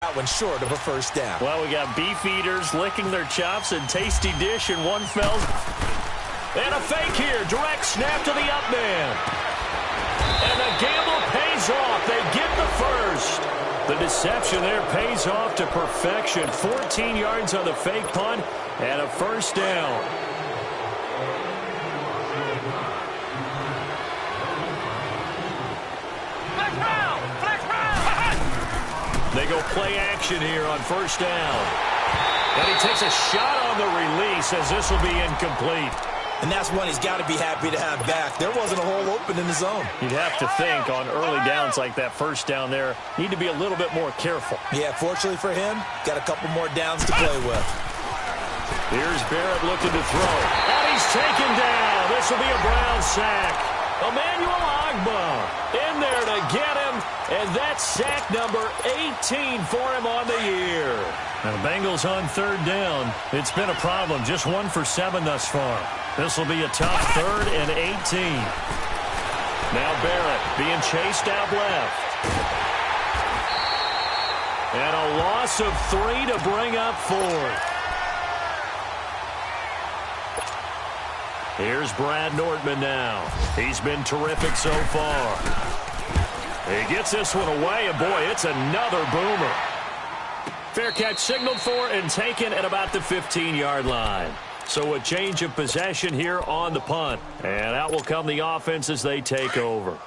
That one short of a first down. Well, we got beef eaters licking their chops and tasty dish in one fell. And a fake here. Direct snap to the up man. And the gamble pays off. They get the first. The deception there pays off to perfection. 14 yards on the fake punt and a first down. They go play action here on first down. And he takes a shot on the release as this will be incomplete. And that's one he's got to be happy to have back. There wasn't a hole open in the zone. You'd have to think on early downs like that first down there, need to be a little bit more careful. Yeah, fortunately for him, got a couple more downs to play with. Here's Barrett looking to throw. And he's taken down. This will be a Brown sack. Emmanuel Agba in there to get him. And that's sack number 18 for him on the year. Now the Bengals on third down. It's been a problem. Just 1 for 7 thus far. This will be a tough 3rd and 18. Now Barrett being chased out left. And a loss of 3 to bring up 4th. Here's Brad Nordman now. He's been terrific so far. He gets this one away, and boy, it's another boomer. Fair catch signaled for and taken at about the 15-yard line. So a change of possession here on the punt. And out will come the offense as they take over.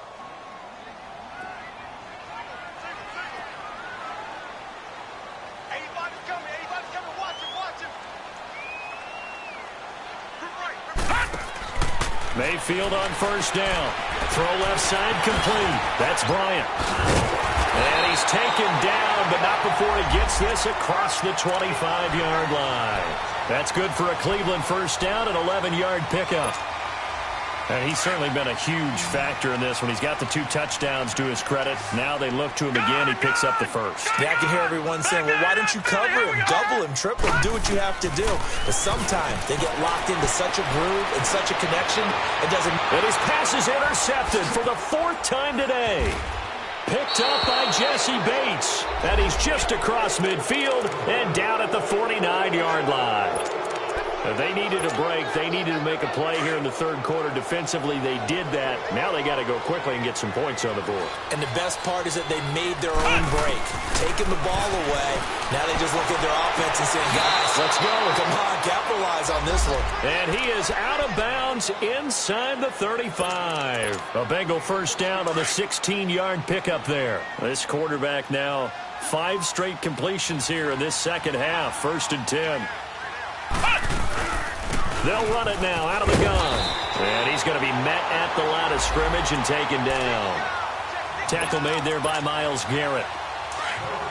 Mayfield on first down. Throw left side complete. That's Bryant. And he's taken down, but not before he gets this across the 25-yard line. That's good for a Cleveland first down, an 11-yard pickup. And he's certainly been a huge factor in this when he's got the 2 touchdowns to his credit. Now they look to him again. He picks up the first. Yeah, I can hear everyone saying, well, why don't you cover him, double him, triple him, do what you have to do. But sometimes they get locked into such a groove and such a connection, it doesn't. And his pass is intercepted for the 4th time today. Picked up by Jesse Bates. And he's just across midfield and down at the 49-yard line. They needed a break. They needed to make a play here in the 3rd quarter. Defensively, they did that. Now they got to go quickly and get some points on the board. And the best part is that they made their own break. Taking the ball away. Now they just look at their offense and say, guys, let's go. Come on, capitalize on this one. And he is out of bounds inside the 35. A Bengal first down on the 16-yard pickup there. This quarterback now 5 straight completions here in this second half. 1st and 10. They'll run it now out of the gun. And he's going to be met at the line of scrimmage and taken down. Tackle made there by Myles Garrett.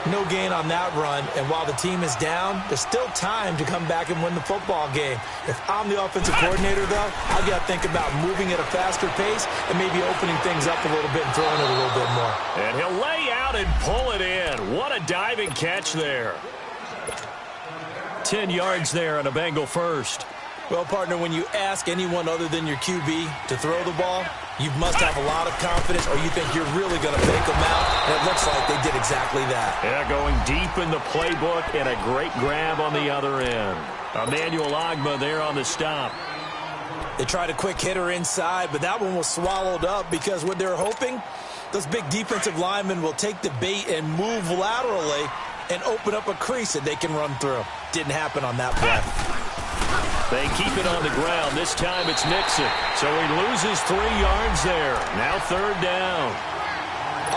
No gain on that run, and while the team is down, there's still time to come back and win the football game. If I'm the offensive coordinator, though, I've got to think about moving at a faster pace and maybe opening things up a little bit and throwing it a little bit more. And he'll lay out and pull it in. What a diving catch there. 10 yards there on a Bengal first. Well, partner, when you ask anyone other than your QB to throw the ball, you must have a lot of confidence or you think you're really going to fake them out. And it looks like they did exactly that. Yeah, going deep in the playbook and a great grab on the other end. Emmanuel Agba there on the stop. They tried a quick hitter inside, but that one was swallowed up because what they're hoping, those big defensive linemen will take the bait and move laterally and open up a crease that they can run through. Didn't happen on that play. They keep it on the ground. This time it's Nixon. So he loses 3 yards there. Now 3rd down.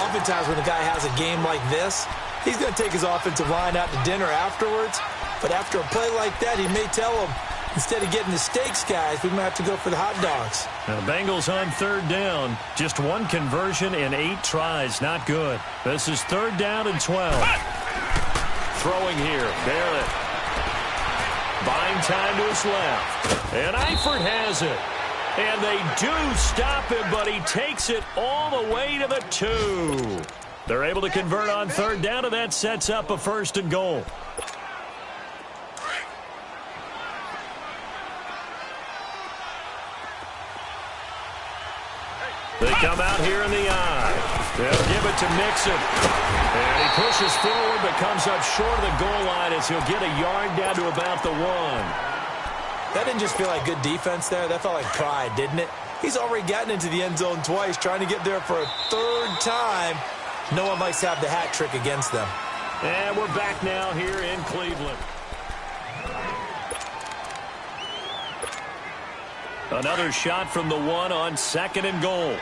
Oftentimes when a guy has a game like this, he's going to take his offensive line out to dinner afterwards. But after a play like that, he may tell them, instead of getting the steaks, guys, we might have to go for the hot dogs. Now the Bengals on 3rd down. Just 1 conversion in 8 tries. Not good. This is 3rd down and 12. Throwing here. Barrett. Buying time to his left. And Eifert has it. And they do stop him, but he takes it all the way to the 2. They're able to convert on 3rd down, and that sets up a 1st and goal. They come out here in the eye. They'll give it to Mixon. And he pushes forward but comes up short of the goal line as he'll get a yard down to about the 1. That didn't just feel like good defense there. That felt like pride, didn't it? He's already gotten into the end zone twice, trying to get there for a 3rd time. No one likes to have the hat trick against them. And we're back now here in Cleveland. Another shot from the 1 on 2nd and goal.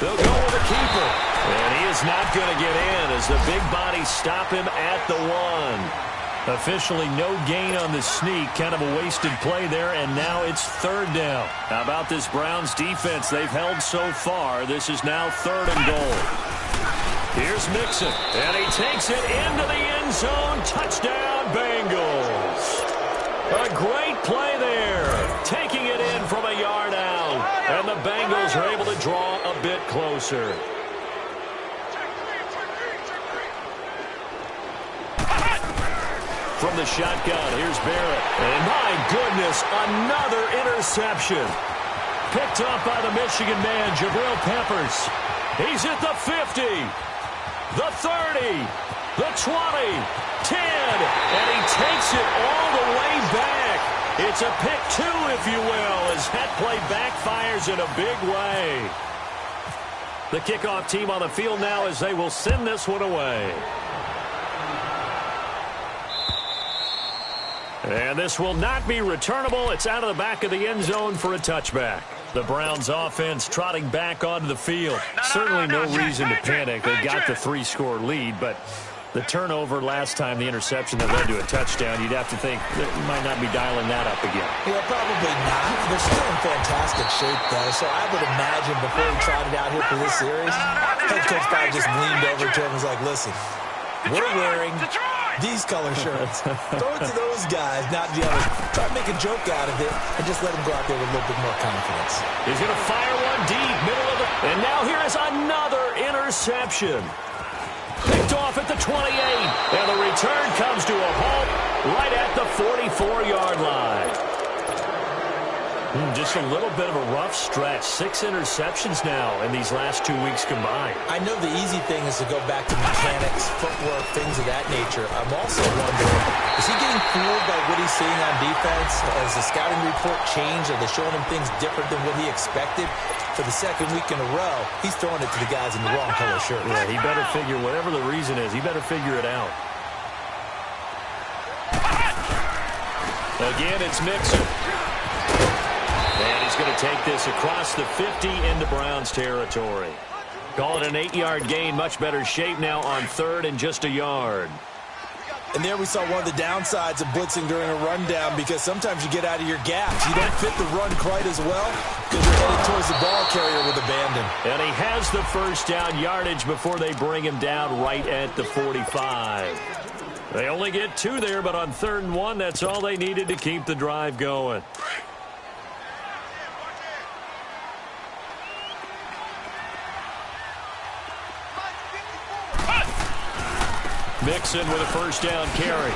They'll go with a keeper. And he is not going to get in as the big bodies stop him at the 1. Officially no gain on the sneak. Kind of a wasted play there, and now it's 3rd down. How about this Browns defense they've held so far? This is now 3rd and goal. Here's Mixon, and he takes it into the end zone. Touchdown, Bengals. A great play there. Taking it in from a yard out. And the Bengals are able to draw a bit closer. From the shotgun, here's Barrett. And my goodness, another interception. Picked up by the Michigan man, Jabril Peppers. He's at the 50, the 30, the 20, 10, and he takes it all the way back. It's a pick 2, if you will, as that play backfires in a big way. The kickoff team on the field now as they will send this one away. And this will not be returnable. It's out of the back of the end zone for a touchback. The Browns offense trotting back onto the field. Certainly no reason to panic. They got the 3-score lead, but the turnover last time, the interception that led to a touchdown, you'd have to think that you might not be dialing that up again. Yeah, probably not. They're still in fantastic shape, though, so I would imagine before he trotted out here for this series, head coach probably just leaned over to him and was like, listen, we're wearing these color shirts. Throw it to those guys, not the others. Try to make a joke out of it and just let them go out there with a little bit more confidence. He's going to fire one deep, middle of the... And now here is another interception. Picked off at the 28. And the return comes to a halt right at the 44-yard line. Just a little bit of a rough stretch. 6 interceptions now in these last 2 weeks combined. I know the easy thing is to go back to mechanics, footwork, things of that nature. I'm also wondering, is he getting fooled by what he's seeing on defense? Has the scouting report changed? Are they showing him things different than what he expected? For the 2nd week in a row, he's throwing it to the guys in the wrong color shirt. Yeah, he better figure, whatever the reason is, he better figure it out. Again, it's Mixon. And he's going to take this across the 50 into Browns territory. Call it an 8-yard gain. Much better shape now on 3rd and just a yard. And there we saw one of the downsides of blitzing during a rundown, because sometimes you get out of your gaps. You don't fit the run quite as well because you're headed towards the ball carrier with abandon. And he has the 1st down yardage before they bring him down right at the 45. They only get 2 there, but on 3rd and 1, that's all they needed to keep the drive going. Mixon with a 1st down carry.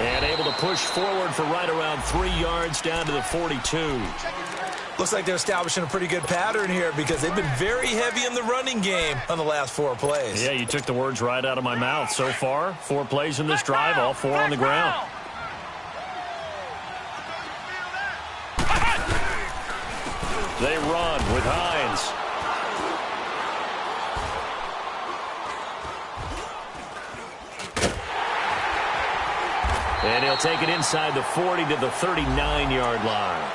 And able to push forward for right around 3 yards down to the 42. Looks like they're establishing a pretty good pattern here, because they've been very heavy in the running game on the last 4 plays. Yeah, you took the words right out of my mouth. So far, 4 plays in this drive, all 4 on the ground. They run with Hines. And he'll take it inside the 40 to the 39-yard line.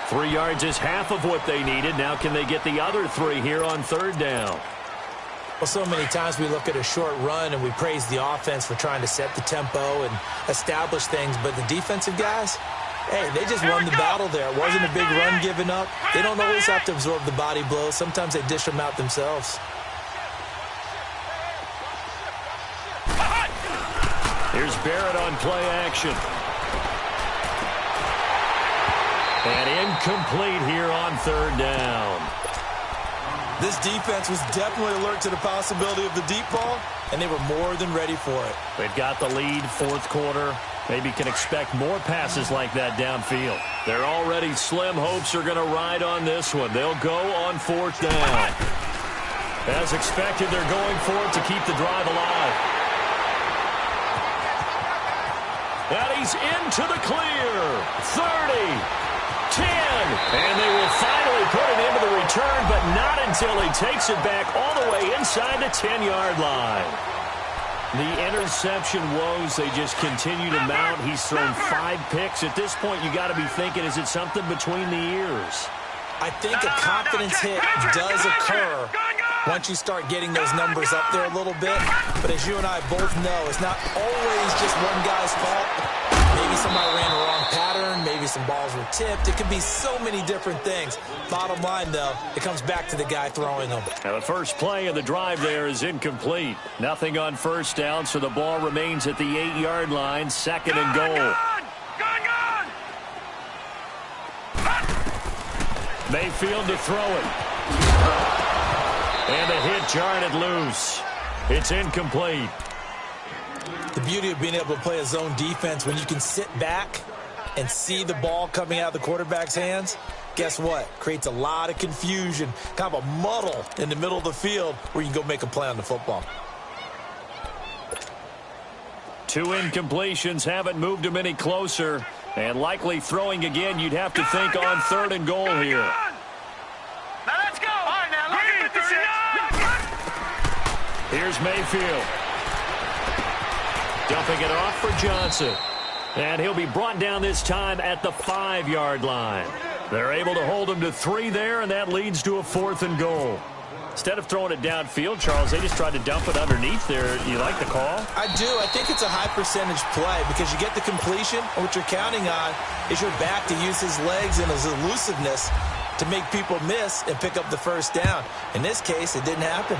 3 yards is half of what they needed. Now can they get the other 3 here on 3rd down? Well, so many times we look at a short run and we praise the offense for trying to set the tempo and establish things, but the defensive guys, hey, they just won the battle there. It wasn't a big run given up. They don't always have to absorb the body blows. Sometimes they dish them out themselves. Here's Barrett on play action. And incomplete here on 3rd down. This defense was definitely alert to the possibility of the deep ball, and they were more than ready for it. They've got the lead, 4th quarter. Maybe can expect more passes like that downfield. Their already slim hopes are going to ride on this one. They'll go on 4th down. As expected, they're going for it to keep the drive alive. And he's into the clear. 30, 10. And they will finally put it into the return, but not until he takes it back all the way inside the 10-yard line. The interception woes, they just continue to mount. He's thrown 5 picks. At this point, you got to be thinking, is it something between the ears? I think a confidence hit does occur once you start getting those numbers up there a little bit. But as you and I both know, it's not always just one guy's fault. Maybe somebody ran the wrong pattern. Maybe some balls were tipped. It could be so many different things. Bottom line, though, it comes back to the guy throwing them. Now, the first play of the drive there is incomplete. Nothing on 1st down, so the ball remains at the 8-yard line. 2nd and goal. Mayfield to throw it. And the hit jarred it loose. It's incomplete. The beauty of being able to play a zone defense when you can sit back and see the ball coming out of the quarterback's hands, guess what? Creates a lot of confusion, kind of a muddle in the middle of the field where you can go make a play on the football. 2 incompletions haven't moved him any closer. And likely throwing again, you'd have to think on 3rd and goal here. Now let's go. All right, now look at the Here's Mayfield. Dumping it off for Johnson. And he'll be brought down this time at the 5-yard line. They're able to hold him to 3 there, and that leads to a 4th and goal. Instead of throwing it downfield, Charles, they just tried to dump it underneath there. You like the call? I do. I think it's a high percentage play because you get the completion, and what you're counting on is your back to use his legs and his elusiveness to make people miss and pick up the 1st down. In this case, it didn't happen.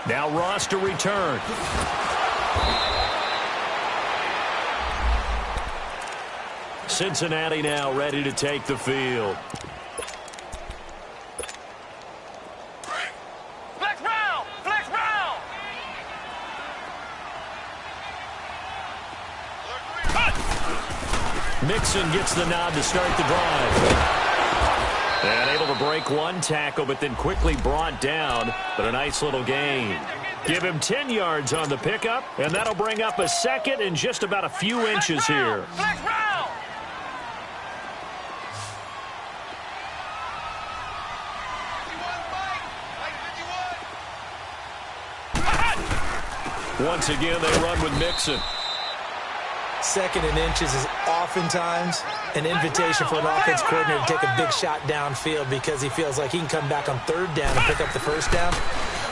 Now Ross to return. Cincinnati now ready to take the field. Flex round! Flex round! Mixon gets the nod to start the drive. And able to break 1 tackle, but then quickly brought down. But a nice little gain. Give him 10 yards on the pickup, and that'll bring up a 2nd and just about a few inches here. Flex round! Once again, they run with Mixon. 2nd and inches is oftentimes an invitation for an offense coordinator to take a big shot downfield because he feels like he can come back on 3rd down and pick up the 1st down.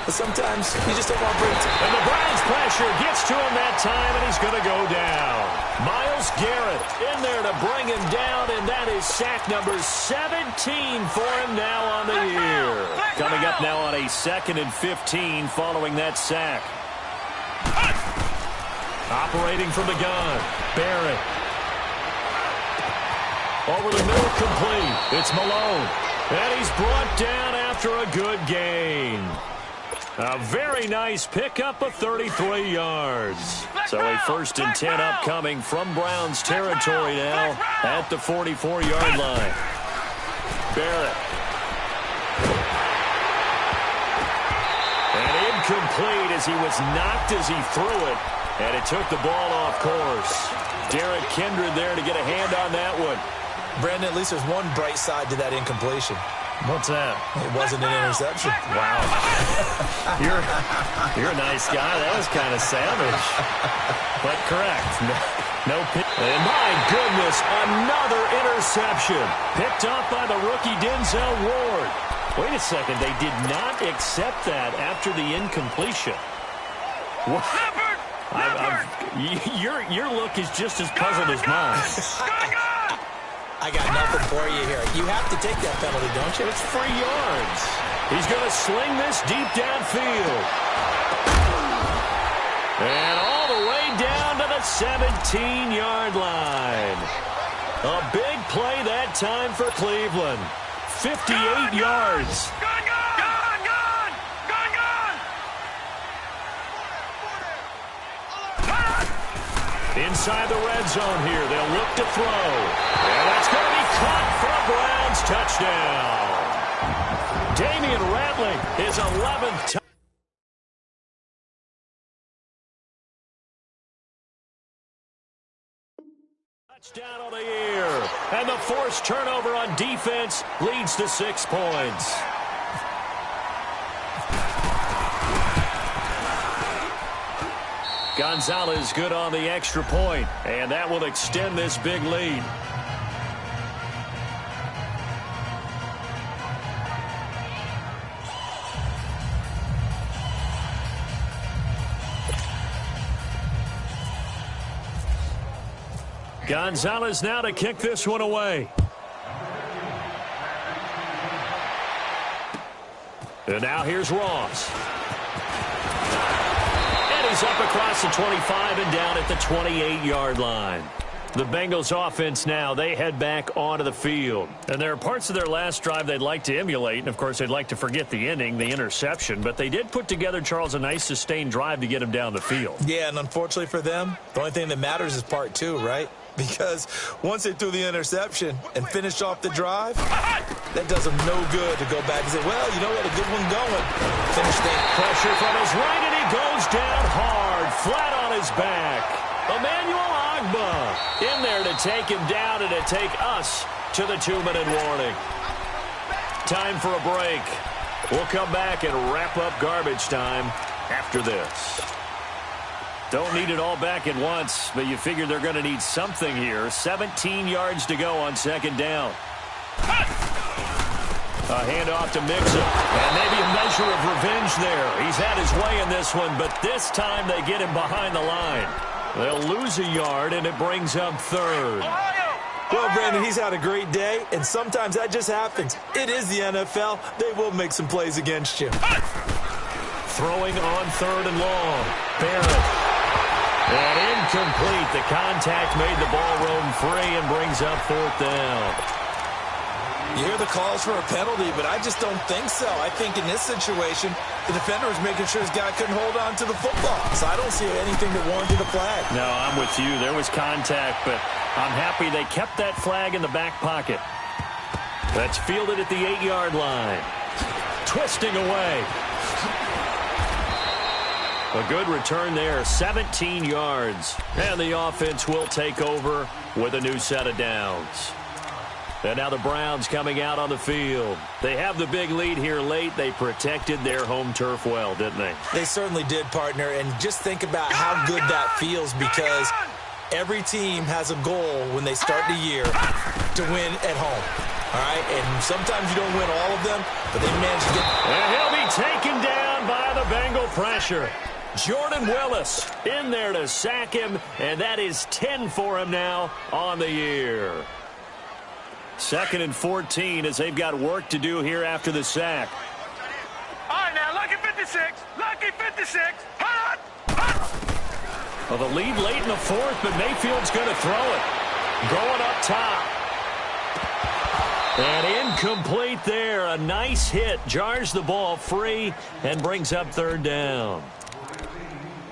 But sometimes you just don't want to break it. And the Browns pressure gets to him that time, and he's going to go down. Myles Garrett in there to bring him down, and that is sack number 17 for him now on the year. Coming up now on a 2nd and 15 following that sack. Operating from the gun, Barrett. Over the middle, complete. It's Malone. And he's brought down after a good gain. A very nice pickup of 33 yards. So a 1st and 10 upcoming from Browns territory now at the 44-yard line. Barrett. And incomplete as he was knocked as he threw it. And it took the ball off course. Derek Kindred there to get a hand on that one. Brandon, at least there's one bright side to that incompletion. What's that? It wasn't an interception. Wow. You're a nice guy. That was kind of savage. But correct. No pick. And my goodness, another interception. Picked off by the rookie Denzel Ward. Wait a second. They did not accept that after the incompletion. What? Your look is just as puzzled as mine. I got nothing for you here. You have to take that penalty, don't you? It's free yards. He's going to sling this deep downfield. And all the way down to the 17-yard line. A big play that time for Cleveland. 58 yards. inside the red zone here. They'll look to throw. And that's going to be caught for a Browns touchdown. Damian Rattling, his 11th touchdown of the year. And the forced turnover on defense leads to 6 points. Gonzalez good on the extra point, and that will extend this big lead. Gonzalez now to kick this one away. And now here's Ross. He's up across the 25 and down at the 28-yard line. The Bengals offense now, they head back onto the field. And there are parts of their last drive they'd like to emulate. And, of course, they'd like to forget the inning, the interception. But they did put together, Charles, a nice sustained drive to get him down the field. Yeah, and unfortunately for them, the only thing that matters is part 2, right? Because once they threw the interception and finished off the drive, that does them no good to go back and say, well, you know, we had a good one going. Finish that pressure from his right, and he goes down hard, flat on his back. Emmanuel Ogbah in there to take him down and to take us to the 2-minute warning. Time for a break. We'll come back and wrap up garbage time after this. Don't need it all back at once, but you figure they're going to need something here. 17 yards to go on second down. A handoff to Mixon, and maybe a measure of revenge there. He's had his way in this one, but this time they get him behind the line. They'll lose a yard, and it brings up third. Well, Brandon, he's had a great day, and sometimes that just happens. It is the NFL. They will make some plays against you. Throwing on third and long. Barrett. And incomplete. The contact made the ball roam free and brings up 4th down. You hear the calls for a penalty, but I just don't think so. I think in this situation, the defender was making sure his guy couldn't hold on to the football. So I don't see anything that warranted a flag. No, I'm with you. There was contact, but I'm happy they kept that flag in the back pocket. That's fielded at the 8-yard line. Twisting away. A good return there, 17 yards. And the offense will take over with a new set of downs. And now the Browns coming out on the field. They have the big lead here late. They protected their home turf well, didn't they? They certainly did, partner. And just think about how good that feels, because every team has a goal when they start the year to win at home. All right? And sometimes you don't win all of them, but they manage to get... And he'll be taken down by the Bengal pressure. Jordan Willis in there to sack him, and that is 10 for him now on the year. 2nd and 14 as they've got work to do here after the sack. All right, now, lucky 56. Lucky 56. Hot! Well, the lead late in the 4th, but Mayfield's going to throw it. Going up top. And incomplete there. A nice hit. Jars the ball free and brings up 3rd down.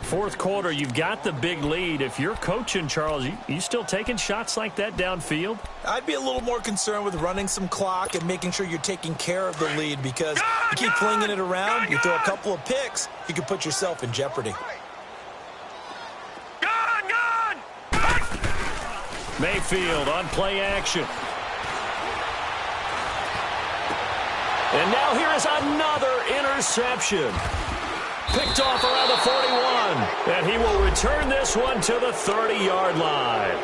4th quarter, you've got the big lead. If you're coaching, Charles, you still taking shots like that downfield? I'd be a little more concerned with running some clock and making sure you're taking care of the lead, because you keep flinging it around, you throw a couple of picks, you can put yourself in jeopardy. Gone! Mayfield on play action. And now here is another interception. Picked off around the 41. And he will return this one to the 30-yard line.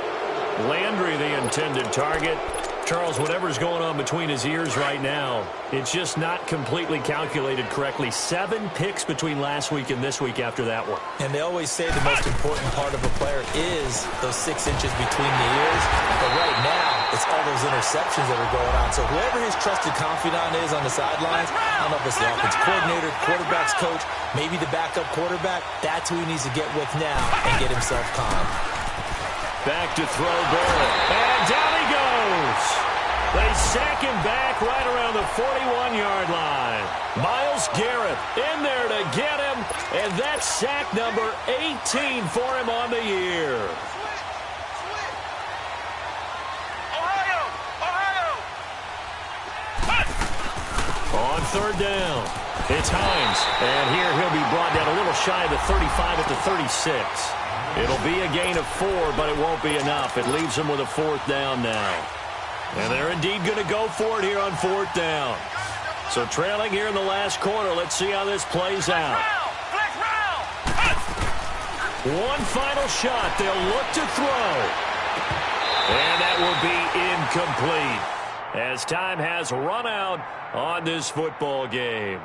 Landry, the intended target. Charles, whatever's going on between his ears right now, it's just not completely calculated correctly. 7 picks between last week and this week after that one. And they always say the most important part of a player is those 6 inches between the ears. But right now, it's all those interceptions that are going on. So whoever his trusted confidant is on the sidelines, I don't know if it's the offense coordinator, quarterback's coach, maybe the backup quarterback, that's who he needs to get with now and get himself calm. Back to throw Barrett. And down he goes. They sack him back right around the 41-yard line. Myles Garrett in there to get him. And that's sack number 18 for him on the year. On third down, it's Hines. And here he'll be brought down a little shy of the 35 at the 36. It'll be a gain of 4, but it won't be enough. It leaves him with a fourth down now. And they're indeed going to go for it here on fourth down. So trailing here in the last quarter. Let's see how this plays out. One final shot. They'll look to throw. And that will be incomplete as time has run out on this football game.